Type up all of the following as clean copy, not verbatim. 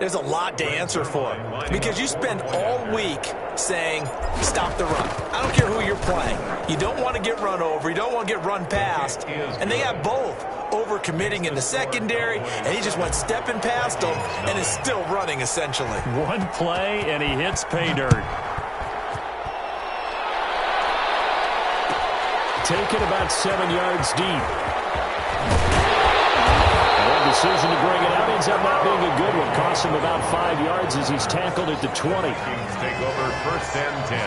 there's a lot to answer for because you spend all week saying, stop the run. I don't care who you're playing. You don't want to get run over. You don't want to get run past. And they have both. Over-committing in the secondary, and he just went stepping past them and is still running, essentially. One play, and he hits pay dirt. Taken about 7 yards deep. The decision to bring it out ends up not being a good one. Costs him about 5 yards as he's tackled at the 20. Kings take over 1st and 10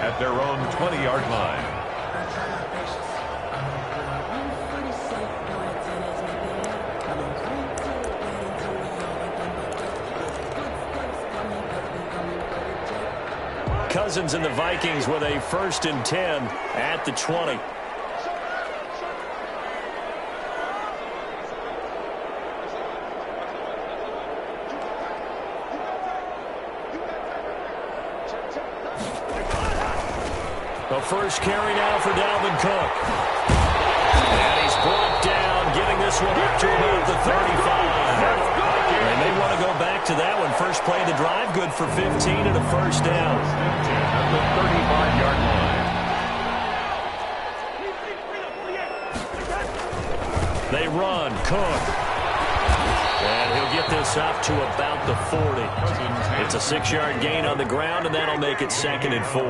at their own 20-yard line. Cousins and the Vikings with a 1st and 10 at the 20. The first carry now for Dalvin Cook. And he's brought down, getting this one up to about the 35. They may want to go back to that one. First play of the drive, good for 15 and a 1st down. At the 35-yard line. They run. Cook. And he'll get this up to about the 40. It's a 6-yard gain on the ground, and that'll make it 2nd and 4.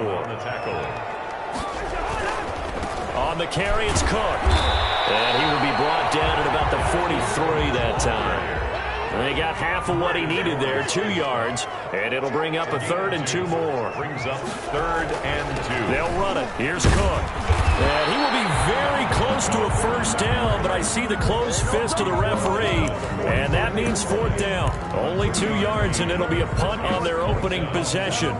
On the carry, it's Cook. And he will be brought down at about the 43 that time. They got half of what he needed there, 2 yards, and it'll bring up a 3rd and 2 more. Brings up 3rd and 2. They'll run it. Here's Cook. And he will be very close to a 1st down, but I see the closed fist of the referee, and that means 4th down. Only 2 yards, and it'll be a punt on their opening possession.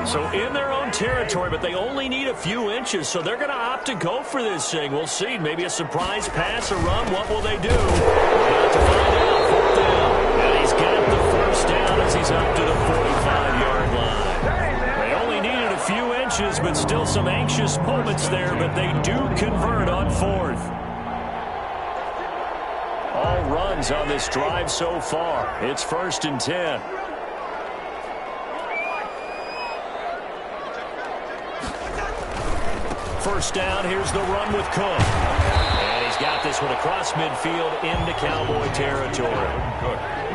So in their own territory, but they only need a few inches, so they're going to opt to go for this thing. We'll see. Maybe a surprise pass or run. What will they do? We're about to find out. 4th down. And he's got the 1st down as he's up to the 45-yard line. They only needed a few inches, but still some anxious moments there, but they do convert on 4th. All runs on this drive so far. It's 1st and 10. First down, here's the run with Cook. And he's got this one across midfield into Cowboy territory.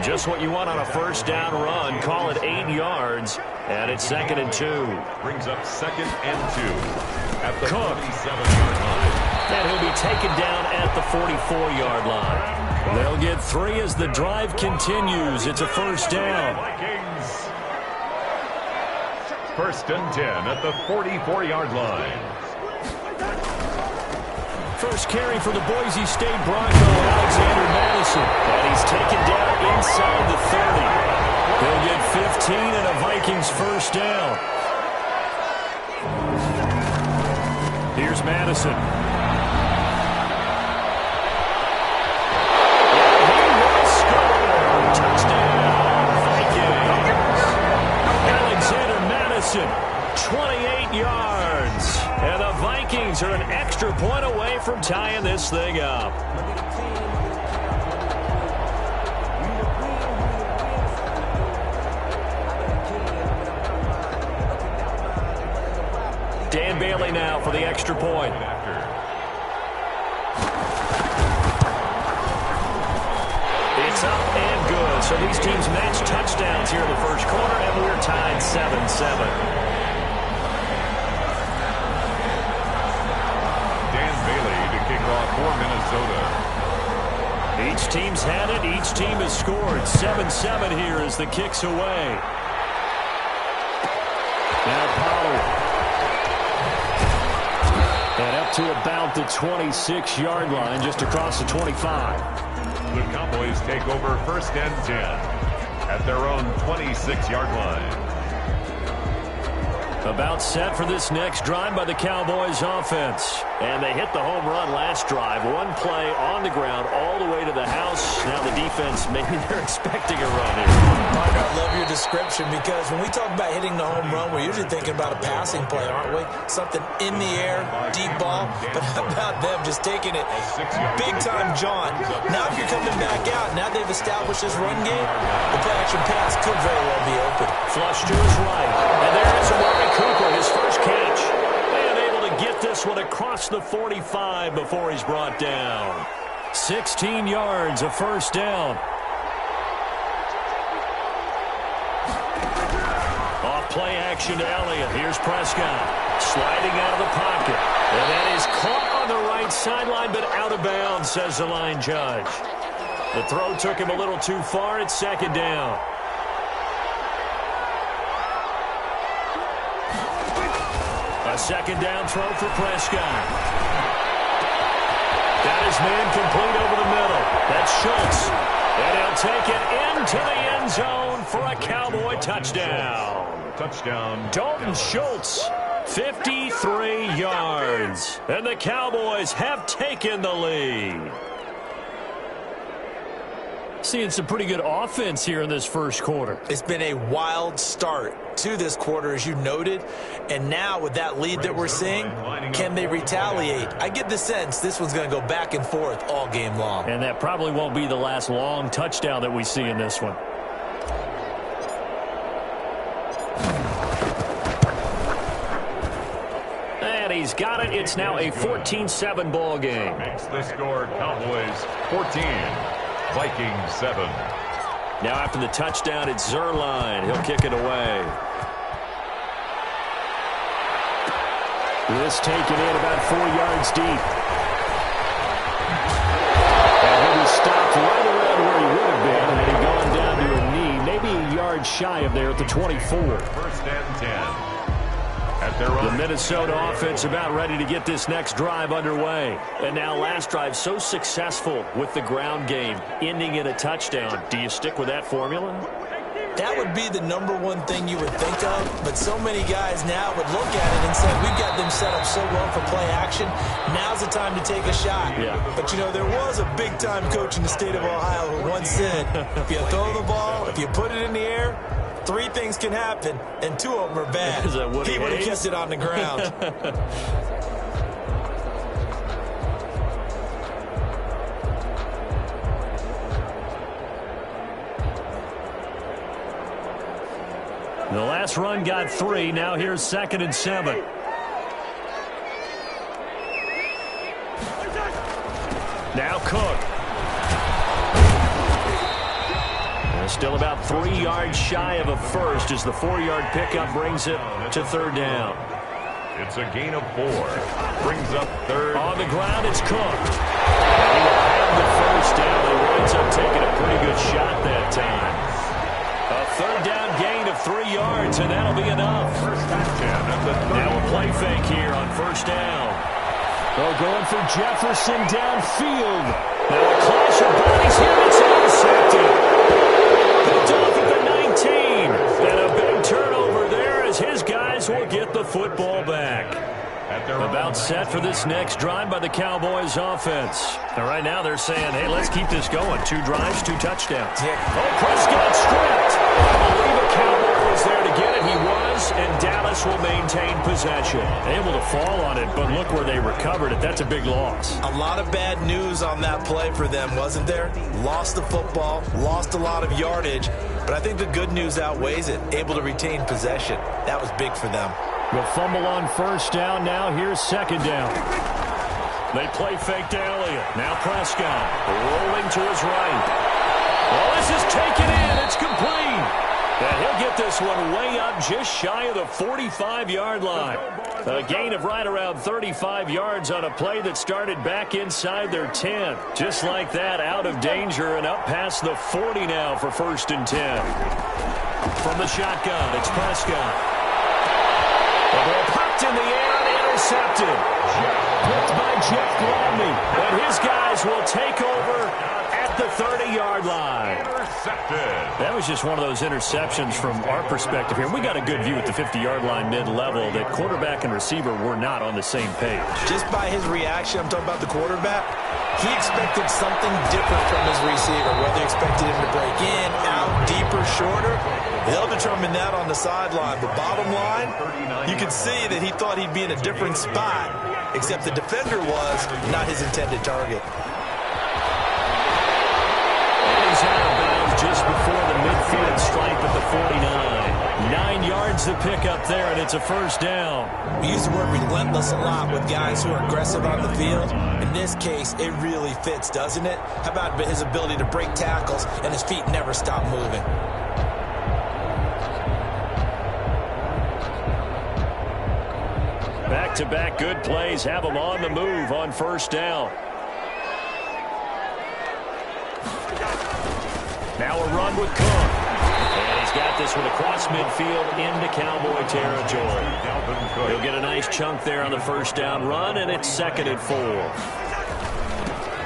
Just what you want on a 1st down run. Call it 8 yards, and it's 2nd and 2. Brings up 2nd and 2 at the Cook. 47-yard line. And he'll be taken down at the 44-yard line. They'll get 3 as the drive continues. It's a 1st down. Vikings. 1st and 10 at the 44-yard line. First carry for the Boise State Bronco, Alexander Madison. And he's taken down inside the 30. He'll get 15 and a Vikings 1st down. Here's Madison. And he will score. Touchdown, Vikings. Alexander Madison, 28 yards. And the Vikings are an extra point away from tying this thing up. Dan Bailey now for the extra point. It's up and good. So these teams match touchdowns here in the first quarter, and we're tied 7-7. For Minnesota. Each team's had it. Each team has scored. 7-7 here as the kick's away. Now Pollard. And up to about the 26-yard line, just across the 25. The Cowboys take over 1st and 10 at their own 26-yard line. About set for this next drive by the Cowboys offense. And they hit the home run last drive. One play on the ground all the way to the house. Now the defense, maybe they're expecting a run here. Mark, I love your description, because when we talk about hitting the home run, we're usually thinking about a passing play, aren't we? Something in the air, deep ball. But how about them just taking it big-time jaunt? Now if you're coming back out, now they've established this run game, the play-action pass could very well be open. Flush to his right. And there is Amari Cooper, his first catch. And able to get this one across the 45 before he's brought down. 16 yards, a first down. Play action to Elliott. Here's Prescott sliding out of the pocket. And that is caught on the right sideline, but out of bounds, says the line judge. The throw took him a little too far. It's second down. A second down throw for Prescott. That is man complete over the middle. That's Schultz. And he'll take it into the end zone for a Cowboy touchdown. Touchdown. Dalton Schultz, 53 yards. And the Cowboys have taken the lead. Seeing some pretty good offense here in this first quarter. It's been a wild start to this quarter, as you noted. And now with that lead that we're seeing, can they retaliate? I get the sense this one's going to go back and forth all game long. And that probably won't be the last long touchdown that we see in this one. And he's got it. It's now a 14-7 ball game. Makes the score Cowboys 14, Vikings 7. Now after the touchdown, it's Zerline. He'll kick it away. This taken in about 4 yards deep. And he'll be stopped right around where he would have been, and he'd gone down to a knee, maybe a yard shy of there at the 24. First and 10. The Minnesota offense about ready to get this next drive underway. And now last drive so successful with the ground game, ending in a touchdown. Do you stick with that formula? That would be the number one thing you would think of, but so many guys now would look at it and say, we've got them set up so well for play action, now's the time to take a shot. Yeah. But, you know, there was a big-time coach in the state of Ohio who once said, if you throw the ball, if you put it in the air, 3 things can happen, and 2 of them are bad. He would have kept it on the ground. The last run got 3. Now here's 2nd and 7. Now Cook. Still about 3 yards shy of a first as the 4-yard pickup brings it to 3rd down. It's a gain of 4. Brings up 3rd. On the ground, it's Cook. And he will have the first down. He winds up taking a pretty good shot that time. A 3rd down gain of 3 yards, and that'll be enough. Now a play fake here on 1st down. They're going for Jefferson downfield. Now a clash of bodies here. It's intercepted. Picked off at the 19. And a big turnover there as his guys will get the football back. About set for this next drive by the Cowboys offense. And right now they're saying, hey, let's keep this going. 2 drives, 2 touchdowns. Oh, Prescott stripped. I believe a Cowboy was there to get it. He was, and Dallas will maintain possession. Able to fall on it, but look where they recovered it. That's a big loss. A lot of bad news on that play for them, wasn't there? Lost the football, lost a lot of yardage, but I think the good news outweighs it. Able to retain possession. That was big for them. The fumble on 1st down. Now here's 2nd down. They play fake to Elliott. Now Prescott rolling to his right. Well, this is taken in. It's complete. And he'll get this one way up just shy of the 45-yard line. A gain of right around 35 yards on a play that started back inside their 10. Just like that, out of danger and up past the 40 now for 1st and 10. From the shotgun, it's Prescott. The ball popped in the air and intercepted. Picked by Jeff Gladney. And his guys will take over at at the 30-yard line. Intercepted. That was just one of those interceptions from our perspective here. We got a good view at the 50-yard line mid-level that quarterback and receiver were not on the same page. Just by his reaction, I'm talking about the quarterback, he expected something different from his receiver, whether he expected him to break in, out, deeper, shorter. They'll determine that on the sideline. But bottom line, you can see that he thought he'd be in a different spot, except the defender was not his intended target. He's out of bounds just before the midfield stripe at the 49. 9 yards to pick up there, and it's a first down. We use the word relentless a lot with guys who are aggressive on the field. In this case, it really fits, doesn't it? How about his ability to break tackles and his feet never stop moving? Back-to-back good plays have him on the move on first down. Now a run with Cook. And he's got this one across midfield into Cowboy territory. He'll get a nice chunk there on the first down run, and it's 2nd and 4.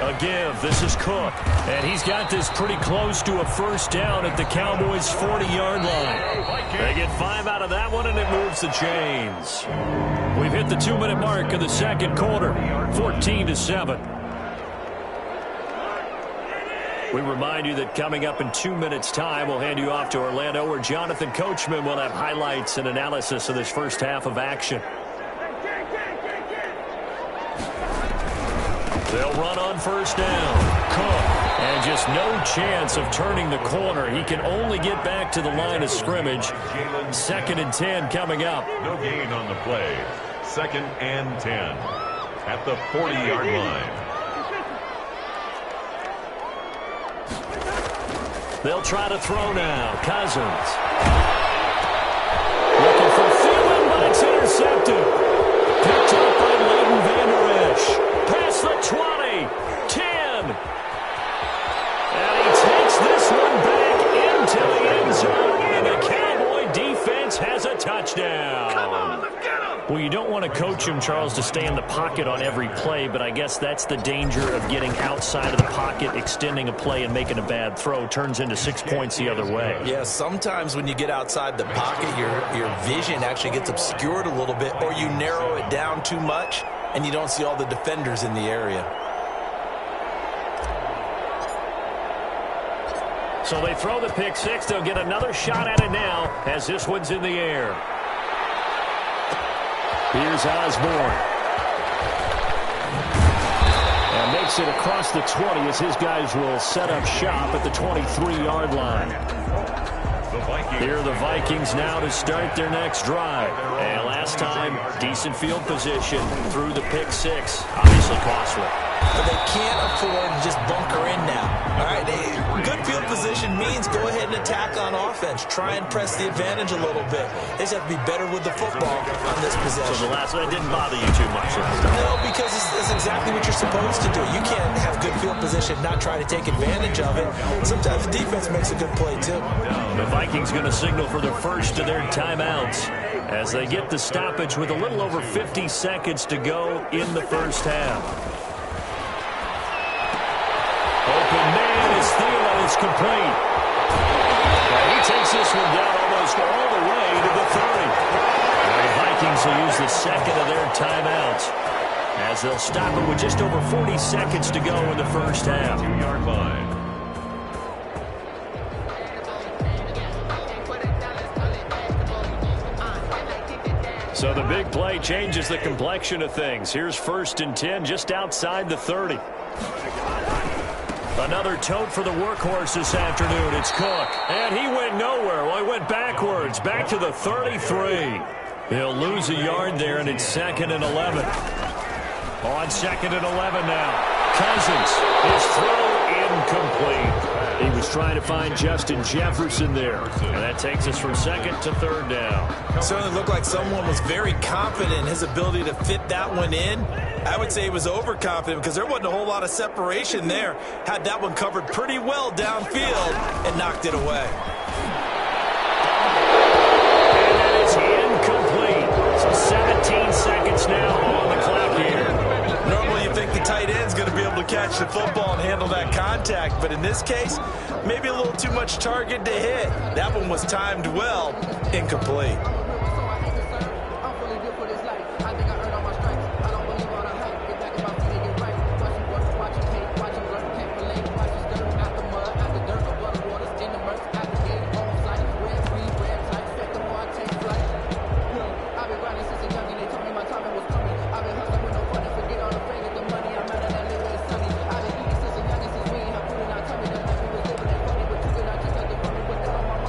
A give. This is Cook. And he's got this pretty close to a first down at the Cowboys' 40-yard line. They get 5 out of that one, and it moves the chains. We've hit the 2-minute mark of the second quarter. 14-7. We remind you that coming up in 2 minutes' time, we'll hand you off to Orlando, where Jonathan Coachman will have highlights and analysis of this first half of action. They'll run on first down. Cook. And just no chance of turning the corner. He can only get back to the line of scrimmage. 2nd and 10 coming up. No gain on the play. 2nd and 10 at the 40-yard line. They'll try to throw now. Cousins. Looking for Thielen, but it's intercepted. Picked up by Leighton Vander Esch. Past the 20. 10. And he takes this one back into the end zone. And the Cowboy defense has a touchdown. Come on, let's get him. Well, you don't want to coach him, Charles, to stay in the pocket on every play, but I guess that's the danger of getting outside of the pocket, extending a play and making a bad throw. Turns into 6 points the other way. Yeah, sometimes when you get outside the pocket, your vision actually gets obscured a little bit, or you narrow it down too much, and you don't see all the defenders in the area. So they throw the pick six. They'll get another shot at it now as this one's in the air. Here's Osborne. And makes it across the 20 as his guys will set up shop at the 23-yard line. Here are the Vikings now to start their next drive. And last time, decent field position through the pick six. Obviously costly. But they can't afford to just bunker in now. All right, good field position means go ahead and attack on offense. Try and press the advantage a little bit. They just have to be better with the football on this possession. So the last one didn't bother you too much. No, because it's exactly what you're supposed to do. You can't have good field position, not try to take advantage of it. Sometimes the defense makes a good play, too. The Vikings going to signal for their first of their timeouts as they get the stoppage with a little over 50 seconds to go in the first half. Open man is Thielen. It's complete. And he takes this one down almost all the way to the 30. The Vikings will use the second of their timeouts as they'll stop it with just over 40 seconds to go in the first half. 2-yard line. So the big play changes the complexion of things. Here's 1st and 10 just outside the 30. Another tote for the workhorse this afternoon. It's Cook. And he went nowhere. Well, he went backwards. Back to the 33. He'll lose a yard there, and it's 2nd and 11. On 2nd and 11 now. Cousins. His throw incomplete. He was trying to find Justin Jefferson there. And that takes us from 2nd to 3rd down. It certainly looked like someone was very confident in his ability to fit that one in. I would say he was overconfident because there wasn't a whole lot of separation there. Had that one covered pretty well downfield and knocked it away. And that is incomplete. So 17 seconds now on the clock here. Normally you think the tight tight end's going to be able to catch the football and handle that contact. But in this case, maybe a little too much target to hit. That one was timed well, incomplete.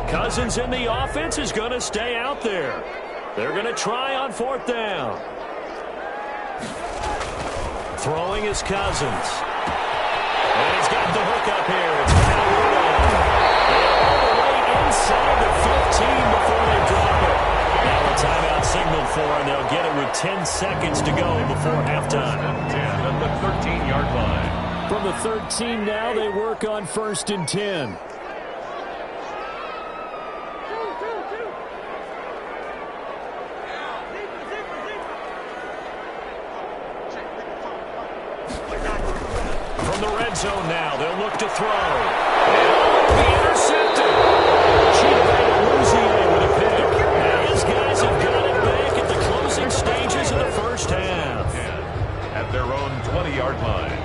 Cousins in the offense is going to stay out there. They're going to try on 4th down. Throwing is Cousins. And he's got the hook up here. It's Rudolph. All the way inside the 15 before they drop it. Now a timeout signaled for, and they'll get it with 10 seconds to go before halftime. 10 at the 13-yard line. From the 13 now, they work on 1st and 10. Zone now. They'll look to throw. And be intercepted. Chidobe with a pick. Now his guys have got it back at the closing stages of the first half. At their own 20-yard line.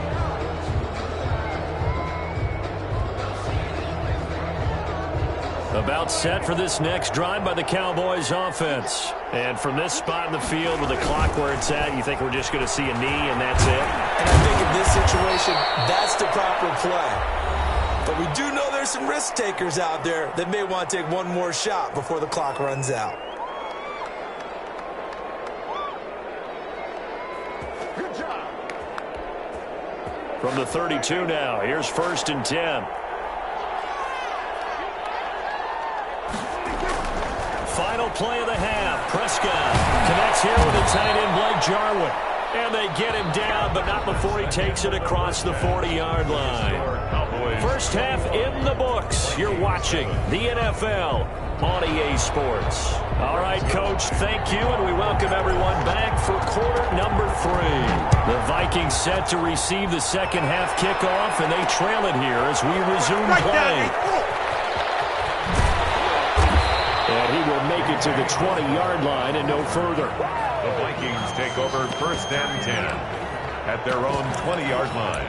About set for this next drive by the Cowboys offense. And from this spot in the field with the clock where it's at, you think we're just going to see a knee and that's it? And I think in this situation, that's the proper play. But we do know there's some risk takers out there that may want to take one more shot before the clock runs out. Good job. From the 32 now, here's 1st and 10. Final play of the half. Prescott connects here with a tight end, Blake Jarwin. And they get him down, but not before he takes it across the 40-yard line. First half in the books. You're watching the NFL on EA Sports. All right, Coach, thank you, and we welcome everyone back for quarter number 3. The Vikings set to receive the second half kickoff, and they trail it here as we resume play. And he will make it to the 20-yard line and no further. The Vikings take over 1st and 10 at their own 20-yard line.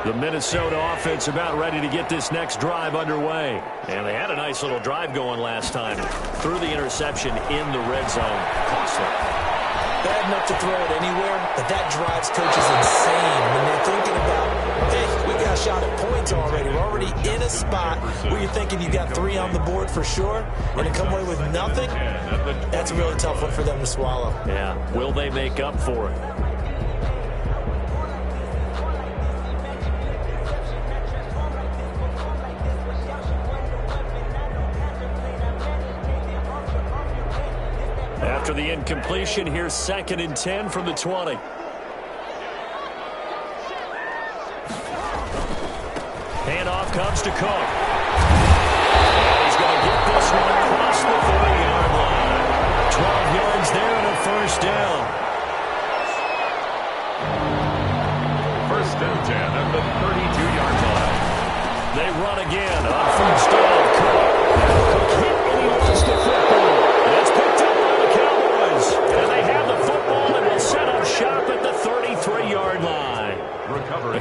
The Minnesota offense about ready to get this next drive underway. And they had a nice little drive going last time. Threw the interception in the red zone. Costly. Bad enough to throw it anywhere, but that drives coaches insane when they're thinking about, hey, we got a shot at points already. We're already in a spot where you're thinking you got 3 on the board for sure, and to come away with nothing, that's a really tough one for them to swallow. Yeah, will they make up for it? After the incompletion, here's 2nd and 10 from the 20. Handoff comes to Cook. And he's going to get this one across the 40-yard line. 12 yards there and a first down. 1st and 10 at the 32-yard line. They run again on first down. Cook hit and he lost the football. That's picked up by the Cowboys. And they have the football and will set up shop at the 33-yard line.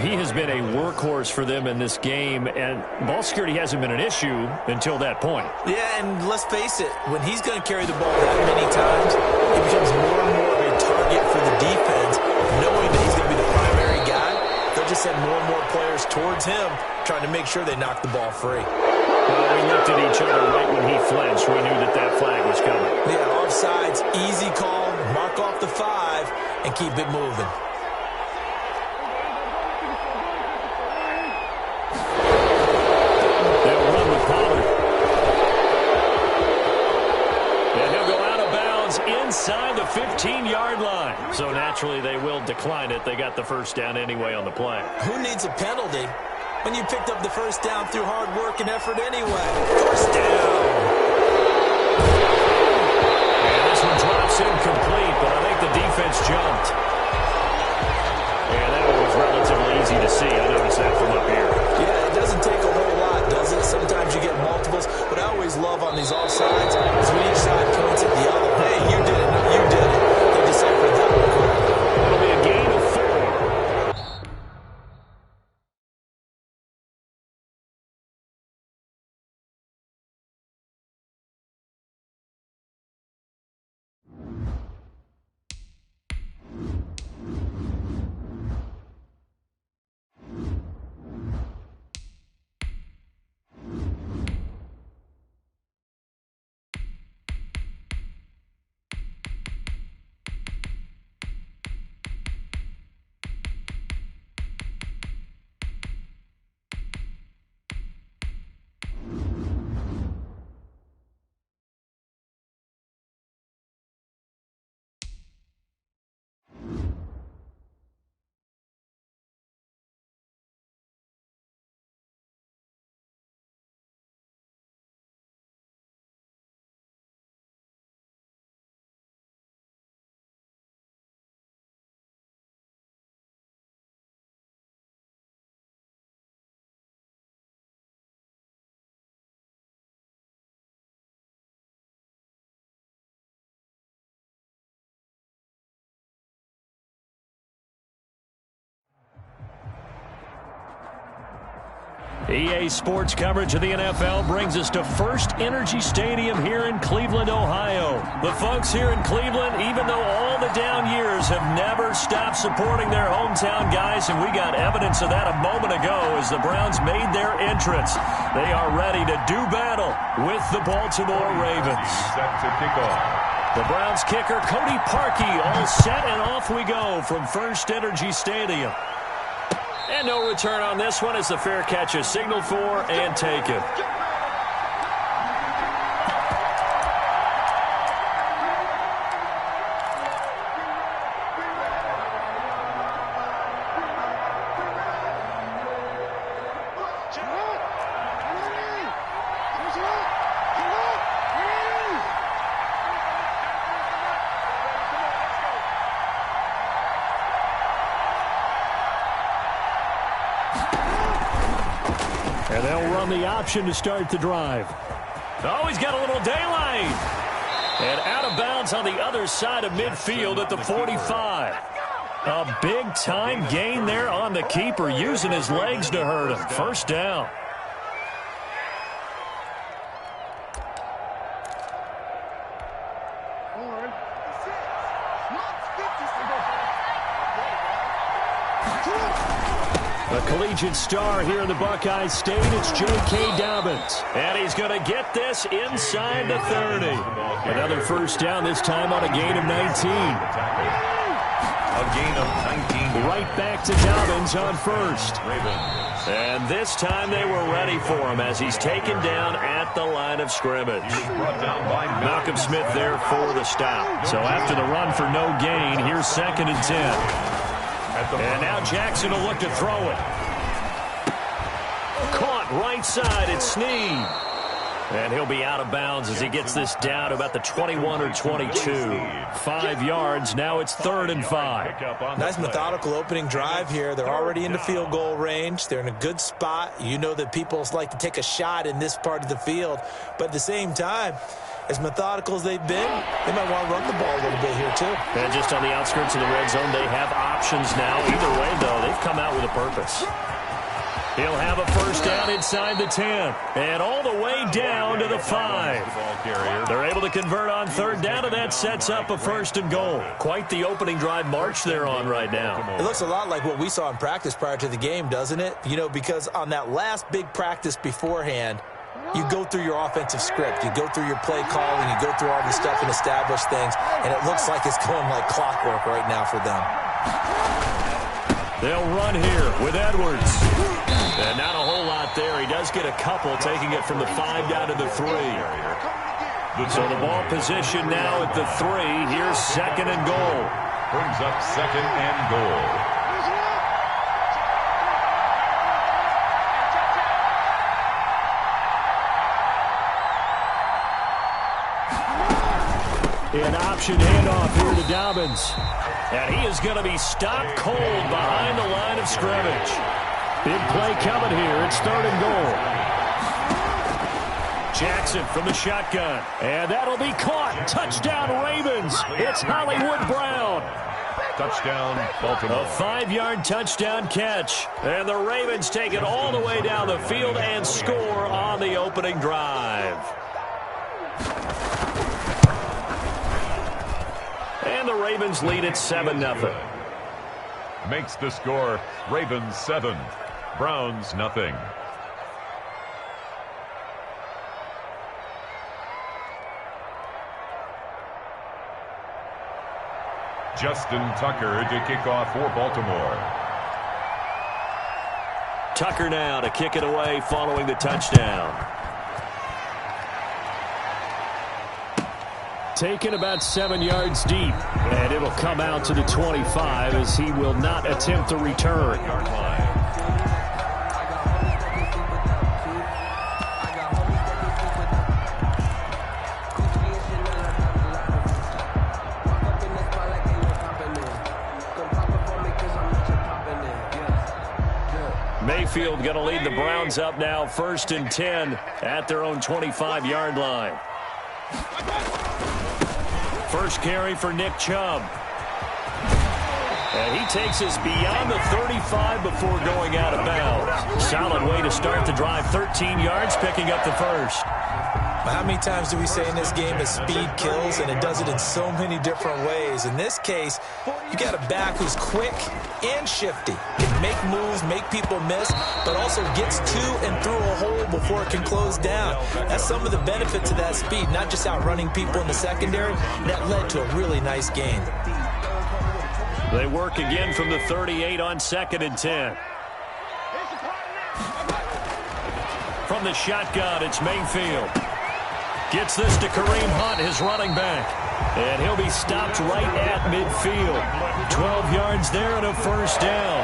He has been a workhorse for them in this game, and ball security hasn't been an issue until that point. Yeah, and let's face it, when he's going to carry the ball that many times, he becomes more and more of a target for the defense, knowing that he's going to be the primary guy. They'll just send more and more players towards him, trying to make sure they knock the ball free. Well, we looked at each other right when he flinched. We knew that that flag was coming. Yeah, offsides, easy call, mark off the 5, and keep it moving. is inside the 15-yard line. So naturally they will decline it. They got the first down anyway on the play. Who needs a penalty when you picked up the first down through hard work and effort anyway? First down. And this one drops incomplete, but I think the defense jumped. And that one was relatively easy to see. I noticed that from up here. Yeah, it doesn't take a whole lot, does it? Sometimes you get multiples. What I always love on these offsides is when each side points at the other. Hey, you did it. No, you did it. They deciphered that one correctly. It'll be a gain of 4. EA Sports coverage of the NFL brings us to First Energy Stadium here in Cleveland, Ohio. The folks here in Cleveland, even though all the down years, have never stopped supporting their hometown guys, and we got evidence of that a moment ago as the Browns made their entrance. They are ready to do battle with the Baltimore Ravens. Set to kick off. The Browns kicker, Cody Parkey, all set, and off we go from First Energy Stadium. And no return on this one as the fair catch is signaled for and taken. And they'll run the option to start the drive. Oh, he's got a little daylight. And out of bounds on the other side of midfield at the 45. A big-time gain there on the keeper, using his legs to hurt him. First down. A collegiate star here in the Buckeye State, it's J.K. Dobbins. And he's going to get this inside the 30. Another first down, this time on a gain of 19. A gain of 19. Right back to Dobbins on first. And this time they were ready for him as he's taken down at the line of scrimmage. Malcolm Smith there for the stop. So after the run for no gain, here's 2nd and 10. And now Jackson will look to throw it. Caught right side, it's Snead. And he'll be out of bounds as he gets this down to about the 21 or 22. 5 yards, now it's 3rd and 5. Nice methodical opening drive here. They're already into field goal range. They're in a good spot. You know that people like to take a shot in this part of the field. But at the same time, as methodical as they've been, they might want to run the ball a little bit here, too. And just on the outskirts of the red zone, they have options now. Either way, though, they've come out with a purpose. He'll have a first down inside the 10. And all the way down to the 5. They're able to convert on 3rd down, and that sets up a 1st and goal. Quite the opening drive march they're on right now. It looks a lot like what we saw in practice prior to the game, doesn't it? You know, because on that last big practice beforehand, you go through your offensive script. You go through your play calling. You go through all this stuff and establish things. And it looks like it's going like clockwork right now for them. They'll run here with Edwards. And not a whole lot there. He does get a couple, taking it from the 5 down to the 3. So the ball position now at the 3. Here's second and goal. Brings up second and goal. An option handoff here to Dobbins. And he is going to be stopped cold behind the line of scrimmage. Big play coming here. It's third and goal. Jackson from the shotgun. And that'll be caught. Touchdown, Ravens. It's Hollywood Brown. Touchdown, Baltimore. A 5-yard touchdown catch. And the Ravens take it all the way down the field and score on the opening drive. And the Ravens lead at 7-0. Makes the score Ravens 7, Browns nothing. Justin Tucker to kick off for Baltimore. Tucker now to kick it away following the touchdown. Taken about 7 yards deep, and it'll come out to the 25 as he will not attempt to return. Mayfield going to lead the Browns up now, 1st and 10 at their own 25-yard line. First carry for Nick Chubb. And he takes us beyond the 35 before going out of bounds. Solid way to start the drive. 13 yards, picking up the first. How many times do we say in this game that speed kills, and it does it in so many different ways? In this case, you got a back who's quick and shifty. Can make moves, make people miss, but also gets to and through a hole before it can close down. That's some of the benefits of that speed, not just outrunning people in the secondary. That led to a really nice gain. They work again from the 38 on 2nd and 10. From the shotgun, it's Mayfield. Gets this to Kareem Hunt, his running back. And he'll be stopped right at midfield. 12 yards there and a first down.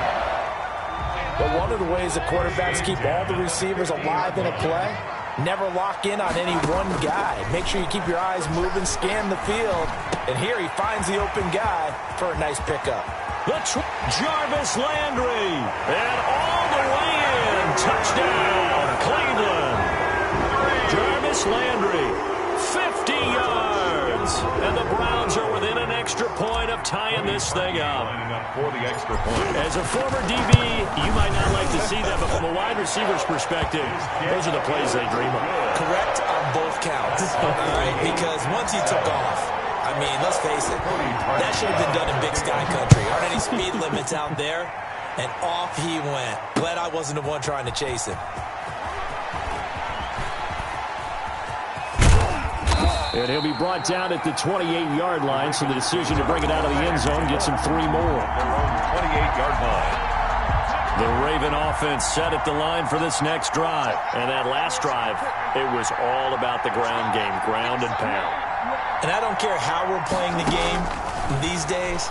But one of the ways the quarterbacks keep all the receivers alive in a play, never lock in on any one guy. Make sure you keep your eyes moving, scan the field. And here he finds the open guy for a nice pickup. Jarvis Landry. And all the way in. Touchdown, Cleveland. Jarvis Landry, 50 yards. And the Browns are within an extra point of tying this thing up. For the extra point. As a former DB, you might not like to see that, but from a wide receiver's perspective, those are the plays they dream of. Correct on both counts. All right, because once he took off, I mean, let's face it, that should have been done in Big Sky Country. Aren't any speed limits out there? And off he went. Glad I wasn't the one trying to chase him. And he'll be brought down at the 28-yard line, so the decision to bring it out of the end zone gets him 3 more. 28-yard line. The Raven offense set at the line for this next drive. And that last drive, it was all about the ground game, ground and pound. And I don't care how we're playing the game these days,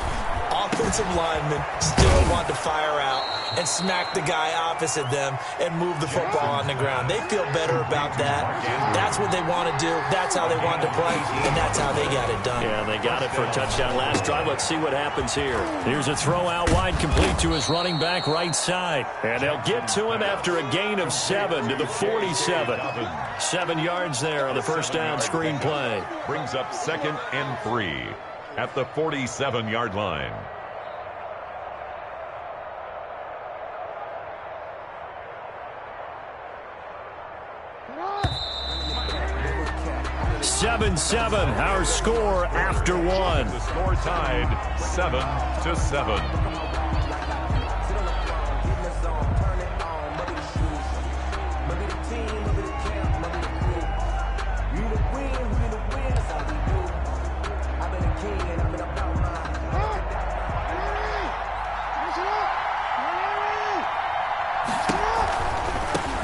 offensive linemen still want to fire out and smack the guy opposite them and move the football on the ground. They feel better about that. That's what they want to do. That's how they want to play, and that's how they got it done. Yeah, they got it for a touchdown last drive. Let's see what happens here. Here's a throw out wide, complete to his running back right side. And they'll get to him after a gain of 7 to the 47. 7 yards there on the first down screen play. Brings up 2nd and 3 at the 47-yard line. Seven, our score after 1. The score tied 7-7.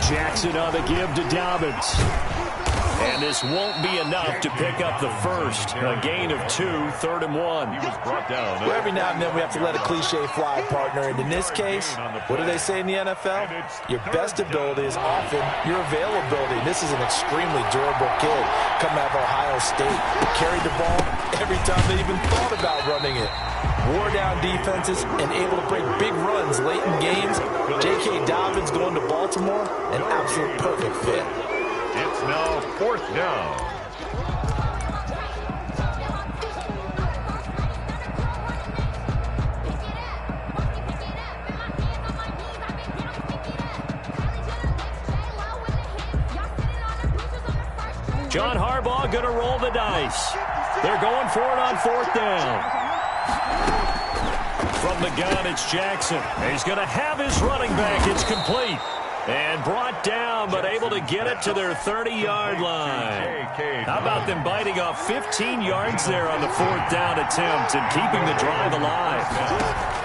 Jackson on the give to Dobbins. And this won't be enough to pick up the first. A gain of 2, 3rd and 1. He was brought down. Well, every now and then we have to let a cliche fly, partner. And in this case, what do they say in the NFL? Your best ability is often your availability. This is an extremely durable kid coming out of Ohio State. He carried the ball every time they even thought about running it. Wore down defenses and able to break big runs late in games. J.K. Dobbins going to Baltimore, an absolute perfect fit. It's now 4th down. John Harbaugh going to roll the dice. They're going for it on 4th down. From the gun, it's Jackson. He's going to have his running back. It's complete. And brought down, but able to get it to their 30-yard line. How about them biting off 15 yards there on the 4th down attempt and keeping the drive alive?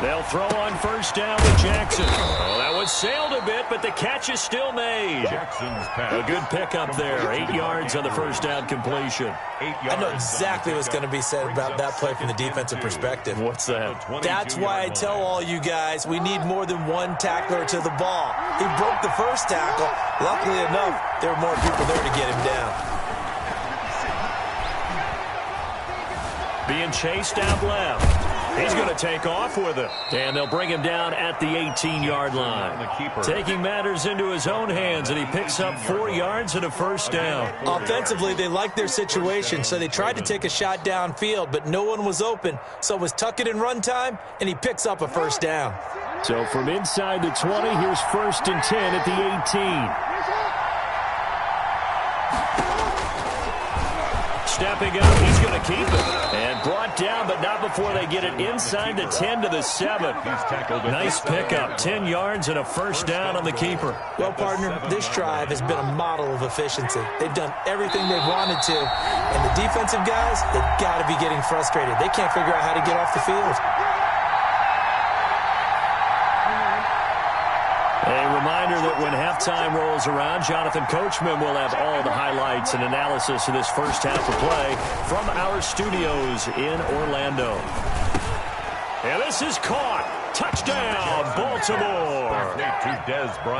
They'll throw on 1st down with Jackson. Oh, that one sailed a bit, but the catch is still made. Jackson's pass. A good pickup there. 8 yards on the 1st down completion. I know exactly what's going to be said about that play from the defensive perspective. What's that? That's why I tell all you guys we need more than one tackler to the ball. He broke the first tackle. Luckily enough, there were more people there to get him down. Being chased out left. He's going to take off with it. And they'll bring him down at the 18-yard line. Taking matters into his own hands, and he picks up 4 yards and a 1st down. Offensively, they liked their situation, so they tried to take a shot downfield, but no one was open. So it was tuck it in run time, and he picks up a 1st down. So from inside the 20, here's 1st and 10 at the 18. Stepping up, he's going to keep it. And brought down, but not before they get it inside the 10 to the 7. Nice pickup, 10 yards and a 1st down on the keeper. Well, partner, this drive has been a model of efficiency. They've done everything they've wanted to. And the defensive guys, they've got to be getting frustrated. They can't figure out how to get off the field. A reminder that when halftime rolls around, Jonathan Coachman will have all the highlights and analysis of this first half of play from our studios in Orlando. And this is caught. Touchdown, Baltimore.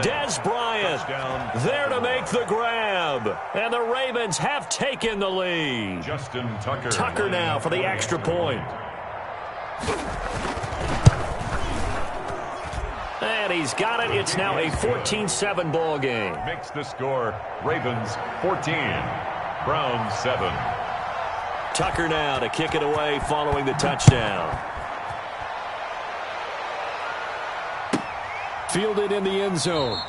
Dez Bryant there to make the grab. And the Ravens have taken the lead. Justin Tucker. Tucker now for the extra point. And he's got it. It's now a 14-7 ball game. Makes the score Ravens 14, Browns 7. Tucker now to kick it away following the touchdown. Fielded in the end zone.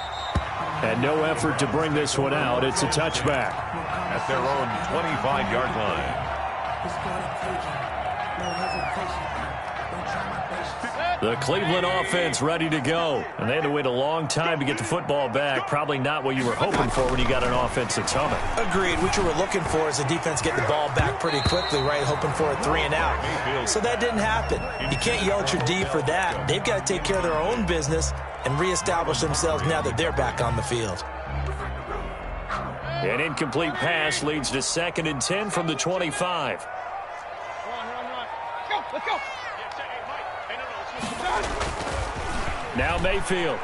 And no effort to bring this one out. It's a touchback. At their own 25-yard line. The Cleveland offense ready to go. And they had to wait a long time to get the football back. Probably not what you were hoping for when you got an offense that's humming. Agreed. What you were looking for is the defense getting the ball back pretty quickly, right? Hoping for a 3 and out. So that didn't happen. You can't yell at your D for that. They've got to take care of their own business and reestablish themselves now that they're back on the field. An incomplete pass leads to 2nd and 10 from the 25. Let's go. Now Mayfield.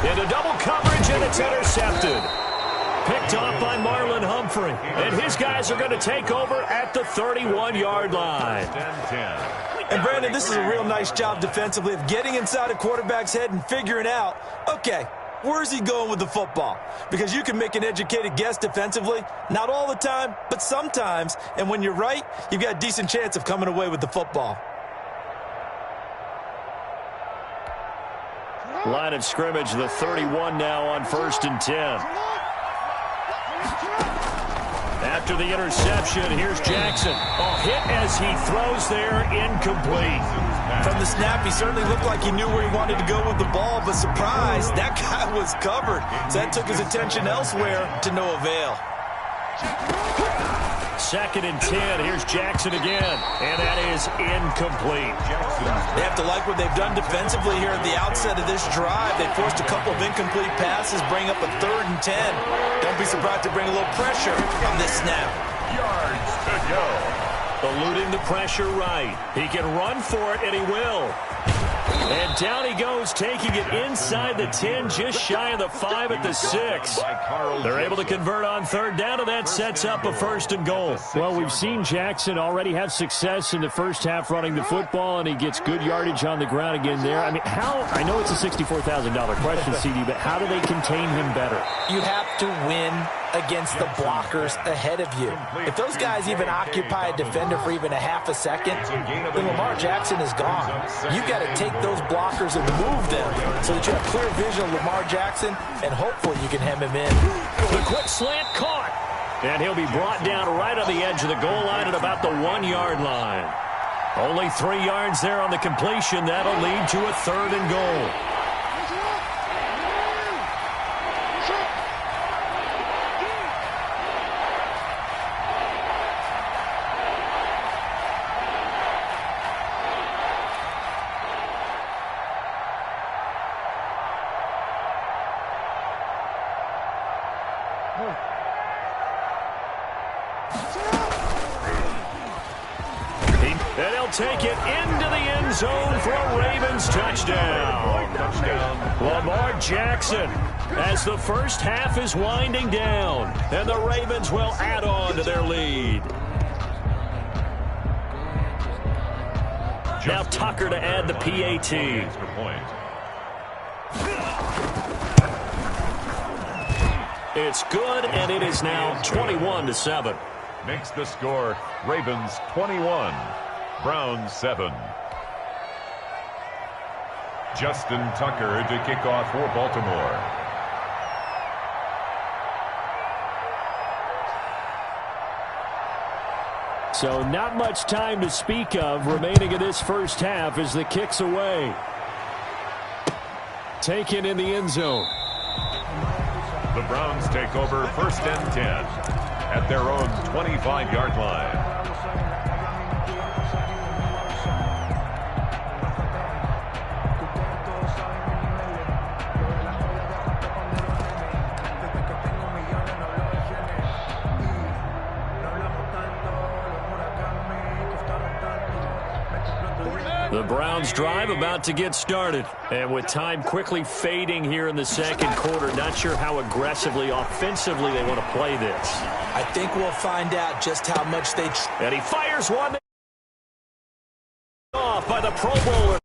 Into double coverage, and it's intercepted. Picked off by Marlon Humphrey. And his guys are going to take over at the 31-yard line. And, Brandon, this is a real nice job defensively of getting inside a quarterback's head and figuring out, okay, where's he going with the football? Because you can make an educated guess defensively. Not all the time, but sometimes. And when you're right, you've got a decent chance of coming away with the football. Line of scrimmage, the 31 now on 1st and 10. After the interception, here's Jackson. A hit as he throws there, incomplete. From the snap, he certainly looked like he knew where he wanted to go with the ball, but surprise, that guy was covered. So that took his attention elsewhere to no avail. 2nd and 10. Here's Jackson again, and that is incomplete. They have to like what they've done defensively here at the outset of this drive. They forced a couple of incomplete passes, bring up a 3rd and 10. Don't be surprised to bring a little pressure on this snap. Yards to go. Eluding the pressure right. He can run for it, and he will. And down he goes, taking it inside the 10, just shy of the 5 at the 6. They're able to convert on 3rd down, and that sets up a 1st and goal. Well, we've seen Jackson already have success in the first half running the football, and he gets good yardage on the ground again there. I mean, I know it's a $64,000 question, CD, but how do they contain him better? You have to win against the blockers ahead of you. If those guys even occupy a defender for even a half a second, then Lamar Jackson is gone. You've got to take those blockers and move them so that you have clear vision of Lamar Jackson, and hopefully you can hem him in. The quick slant caught. And he'll be brought down right on the edge of the goal line at about the 1-yard line. Only 3 yards there on the completion. That'll lead to a 3rd and goal. And he'll take it into the end zone for a Ravens touchdown. Lamar Jackson, as the first half is winding down, and the Ravens will add on to their lead. Now Tucker to add the PAT. It's good, and it is now 21-7. Makes the score Ravens 21, Browns 7. Justin Tucker to kick off for Baltimore. So not much time to speak of remaining in this first half as the kick's away. Taken in the end zone. The Browns take over 1st and 10 at their own 25-yard line. The Browns drive about to get started. And with time quickly fading here in the 2nd quarter, not sure how aggressively, offensively they want to play this. I think we'll find out just how much they... And he fires one off by the Pro Bowler.